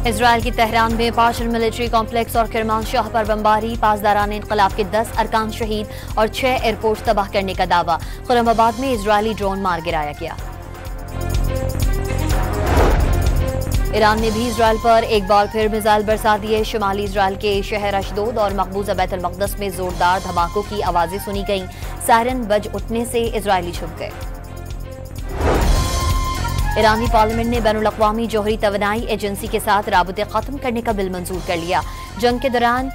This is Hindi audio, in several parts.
इजराइल की तेहरान में पाशर मिलिट्री कॉम्प्लेक्स और किरमानशाह पर बमबारी, पासदारान इंकलाब के 10 अरकान शहीद और 6 एयरपोर्ट तबाह करने का दावा। खुर्रमाबाद में इजरायली ड्रोन मार गिराया गया। ईरान ने भी इजराइल पर एक बार फिर मिसाइल बरसा दिए। शुमाली इजराइल के शहर अशदोद और मकबूजा बैतुल मक़दस में जोरदार धमाकों की आवाजें सुनी गईं। सायरन बज उठने से इजरायली छुप गए। ईरानी पार्लियामेंट ने बैनुल अक़वामी जोहरी तवानाई एजेंसी के साथ राबते खत्म करने का बिल मंजूर कर लिया। जंग के दौरान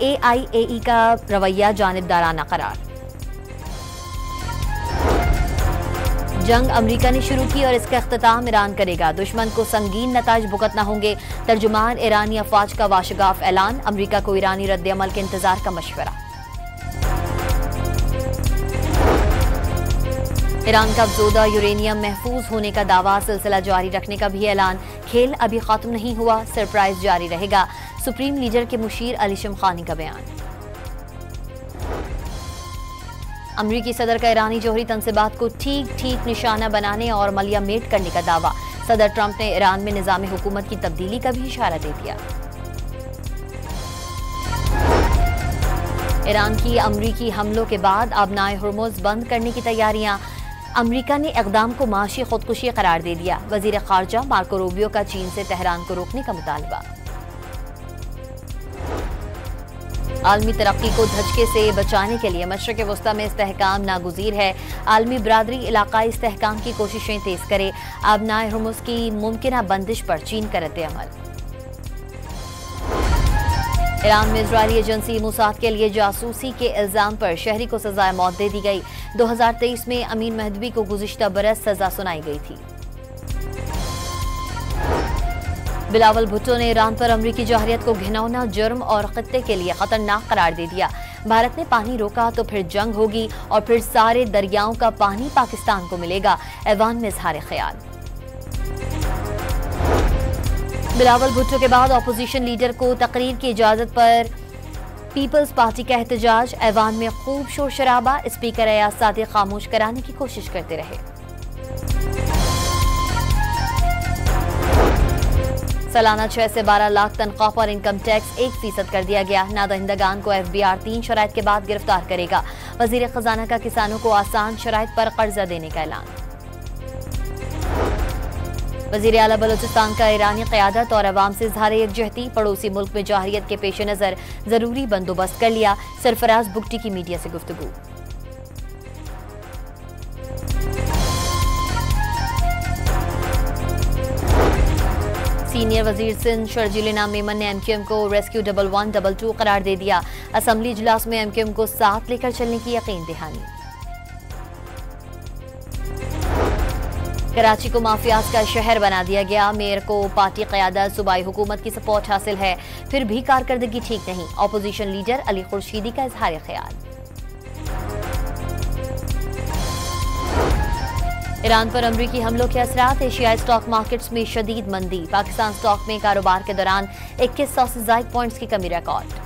AIAE का रवैया जानिबदाराना करार। जंग अमरीका ने शुरू की और इसका इख्तिताम ईरान करेगा। दुश्मन को संगीन नताइज भुगतना होंगे। तर्जुमान ईरानी अफवाज का वाशगाफ ऐलान। अमरीका को ईरानी रद्द-ए-अमल के इंतजार का मशवरा। ईरान का अफजोदा यूरेनियम महफूज होने का दावा, सिलसिला जारी रखने का भी ऐलान। खेल अभी खत्म नहीं हुआ, सरप्राइज जारी रहेगा। सुप्रीम लीडर के मुशीर अली शमखानी का बयान। अमरीकी सदर का ईरानी जोहरी तनसीबात को ठीक निशाना बनाने और मलिया मेट करने का दावा। सदर ट्रंप ने ईरान में निजाम हुकूमत की तब्दीली का भी इशारा दे दिया। ईरान की अमरीकी हमलों के बाद आबनाए हुर्मुज़ बंद करने की तैयारियां। अमरीका ने इक़दाम को माशी खुदकुशी करार दे दिया। वज़ीर ख़ारजा मार्को रूबियो का चीन से तेहरान को रोकने का मुतालबा। आलमी तरक्की को धचके से बचाने के लिए मशरिक़ वस्ता में इस्तेहकाम नागुज़ीर है। आलमी बरादरी इलाकाई इस्तेहकाम की कोशिशें तेज करे। आबनाए हुर्मुज़ की मुमकिना बंदिश पर चीन का रद्द-ए-अमल। ईरान में इजरायली एजेंसी मोसाद के लिए जासूसी के इल्जाम पर शहरी को सजाए मौत दे दी गई। 2023 में अमीन महदवी को गुज़िश्ता बरस सजा सुनाई गई थी। बिलावल भुट्टो ने ईरान पर अमरीकी जाहरियत को घिनौना जुर्म और खत्ते के लिए खतरनाक करार दे दिया। भारत ने पानी रोका तो फिर जंग होगी और फिर सारे दरियाओं का पानी पाकिस्तान को मिलेगा। ऐवान में इज़हार ख्याल। बिलावल भुट्टो के बाद अपोजिशन लीडर को तकरीर की इजाजत पर पीपल्स पार्टी का एहतजाज। ऐवान में खूब शोर शराबा। स्पीकर अयाज सादिक खामोश कराने की कोशिश करते रहे। सालाना 6 से 12 लाख तनख्वाह पर इनकम टैक्स 1% कर दिया गया। नादहिंदगान को FBR 3 शराइत के बाद गिरफ्तार करेगा। वजीर खजाना का किसानों को आसान शराइत पर कर्जा देने का ऐलान। वजीर आला बलोचिस्तान का ईरानी क़यादत और अवाम से इज़हार यकजहती। पड़ोसी मुल्क में जाहरियत के पेश नज़र ज़रूरी बंदोबस्त कर लिया। सरफराज बुगटी की मीडिया से गुफ्तगू। सीनियर वजीर सिंध शर्जीलिना मेमन ने MQM को रेस्क्यू 1122 करार दे दिया। असम्बली इजलास में MQM को साथ लेकर चलने की यकीन दहानी। कराची को माफियाज का शहर बना दिया गया। मेयर को पार्टी क़यादत सूबाई हुकूमत की सपोर्ट हासिल है, फिर भी कारकर्दगी ठीक नहीं। अपोजिशन लीडर अली खुर्शीदी का इज़हार ख्याल। ईरान पर अमरीकी हमलों के असरात। एशियाई स्टॉक मार्केट्स में शदीद मंदी। पाकिस्तान स्टॉक में कारोबार के दौरान 2100 से ज़ायद पॉइंट्स की कमी रिकॉर्ड।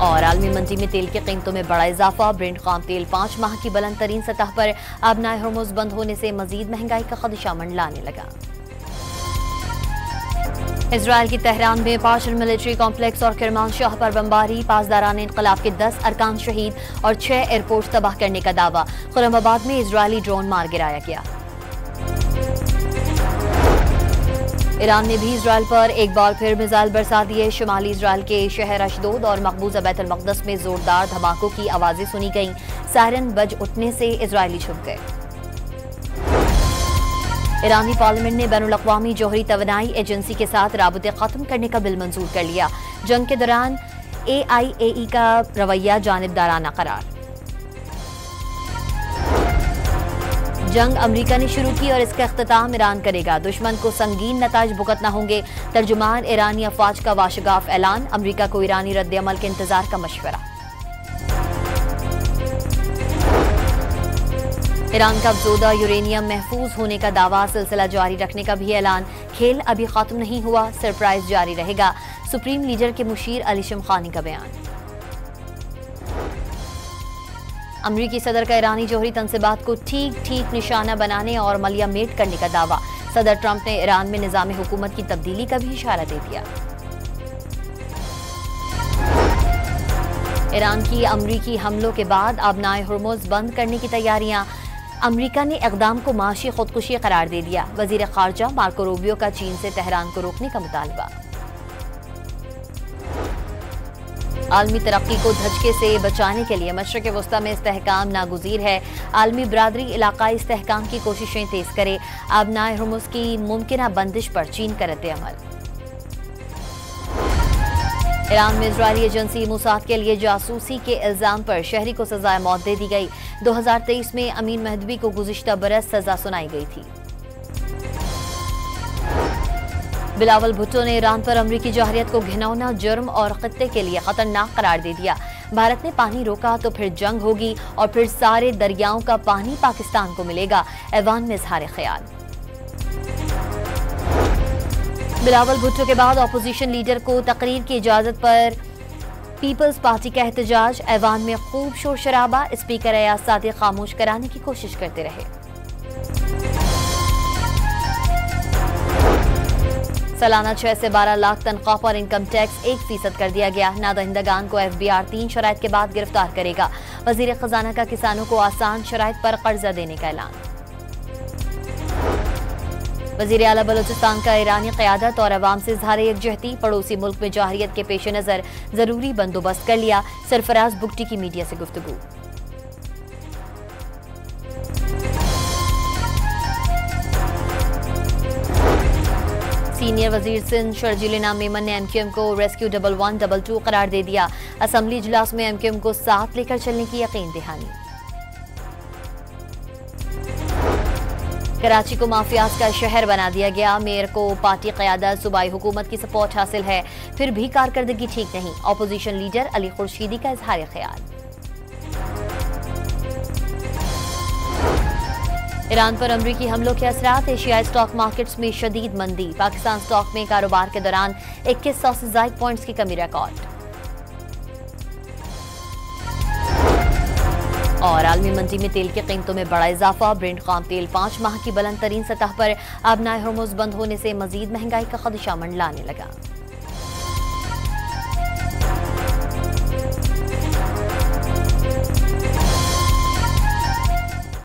और आलमी मंडी में तेल की कीमतों में बड़ा इजाफा। ब्रेंट खाम तेल 5 माह की बुलंद तरीन सतह पर। आबनाए हुर्मुज़ बंद होने से मजीद महंगाई का खदशा मंडलाने लगा। इजराइल की तेहरान में पाशर मिलिट्री कॉम्प्लेक्स और किरमानशाह पर बमबारी, पासदारान इंकलाब के 10 अरकान शहीद और 6 एयरपोर्ट तबाह करने का दावा। खुर्रमाबाद में इजरायली ड्रोन मार गिराया गया। ईरान ने भी इजराइल पर एक बार फिर मिसाइल बरसा दिए। शुमाली इजराइल के शहर अशदोद और मकबूजा बैतुल मक़दस में जोरदार धमाकों की आवाजें सुनी गईं। सायरन बज उठने से इजरायली छुप गए। ईरानी पार्लियामेंट ने बैनुल अक़वामी जोहरी तवानाई एजेंसी के साथ राबते खत्म करने का बिल मंजूर कर लिया। जंग के दौरान AIAE का रवैया जानिबदाराना करार। जंग अमरीका ने शुरू की और इसका इख्तिताम ईरान करेगा। दुश्मन को संगीन नताइज भुगतना होंगे। तर्जुमान ईरानी अफवाज का वाशगाफ ऐलान। अमरीका को ईरानी रद्द-ए-अमल के इंतजार का मशवरा। ईरान का अफजोदा यूरेनियम महफूज होने का दावा, सिलसिला जारी रखने का भी ऐलान। खेल अभी खत्म नहीं हुआ, सरप्राइज जारी रहेगा। सुप्रीम लीडर के मुशीर अली शमखानी का बयान। अमरीकी सदर का ईरानी जोहरी तनसीबात को ठीक निशाना बनाने और मलिया मेट करने का दावा। सदर ट्रंप ने ईरान में निजाम हुकूमत की तब्दीली का भी इशारा दे दिया। ईरान की अमरीकी हमलों के बाद आबनाए हुर्मुज़ बंद करने की तैयारियां। अमरीका ने इक़दाम को माशी खुदकुशी करार दे दिया। वजीर खारजा मार्को रूबियो का चीन से तेहरान को रोकने का मुतालबा। आलमी तरक्की को धचके से बचाने के लिए मशरक़ वस्ता में इस्तेहकाम नागुज़ीर है। आलमी बरादरी इलाकाई इस्तेहकाम की कोशिशें तेज करे। आबनाए हुर्मुज़ की मुमकिना बंदिश पर चीन का रद्द-ए-अमल। ईरान में इजरायली एजेंसी मोसाद के लिए जासूसी के इल्जाम पर शहरी को सजाए मौत दे दी गई। 2023 में अमीन महदवी को गुज़िश्ता बरस सजा सुनाई गई थी। बिलावल भुट्टो ने ईरान पर अमरीकी जाहरियत को घिनौना जुर्म और खित्ते के लिए खतरनाक करार दे दिया। भारत ने पानी रोका तो फिर जंग होगी और फिर सारे दरियाओं का पानी पाकिस्तान को मिलेगा। ऐवान में इजहार ख्याल। बिलावल भुट्टो के बाद अपोजिशन लीडर को तकरीर की इजाजत पर पीपल्स पार्टी का एहतजाज। ऐवान में खूब शोर शराबा। स्पीकर अयाज सादिक खामोश कराने की कोशिश करते रहे। सालाना 6 से 12 लाख तनख्वाह पर इनकम टैक्स 1% कर दिया गया। नादहिंदगान को FBI 3 शराइत के बाद गिरफ्तार करेगा। वजीर खजाना का किसानों को आसान शराइत पर कर्जा देने का ऐलान। वजीर आला बलोचिस्तान का ईरानी क़यादत और अवाम से इज़हार यकजहती। पड़ोसी मुल्क में जाहरियत के पेश नज़र जरूरी बंदोबस्त कर लिया। सरफराज बुगटी की मीडिया से गुफ्तगू। सीनियर वजीर सिंध शर्जीलिना मेमन ने MQM को रेस्क्यू 1122 करार दे दिया। असम्बली इजलास में MQM को साथ लेकर चलने की यकीन दहानी। कराची को माफियाज का शहर बना दिया गया। मेयर को पार्टी क़यादत सूबाई हुकूमत की सपोर्ट हासिल है, फिर भी कारकर्दगी ठीक नहीं। अपोजिशन लीडर अली खुर्शीदी का इजहार ख्याल। ईरान पर अमरीकी हमलों के असरात। एशियाई स्टॉक मार्केट्स में शदीद मंदी। पाकिस्तान स्टॉक में कारोबार के दौरान 2100 से ज़ायद पॉइंट्स की कमी रिकॉर्ड। और आलमी मंडी में तेल की कीमतों में बड़ा इजाफा। ब्रेंट खाम तेल 5 माह की बुलंद तरीन सतह पर। आबनाए हुर्मुज़ बंद होने से मजीद महंगाई का खदशा मंडलाने लगा।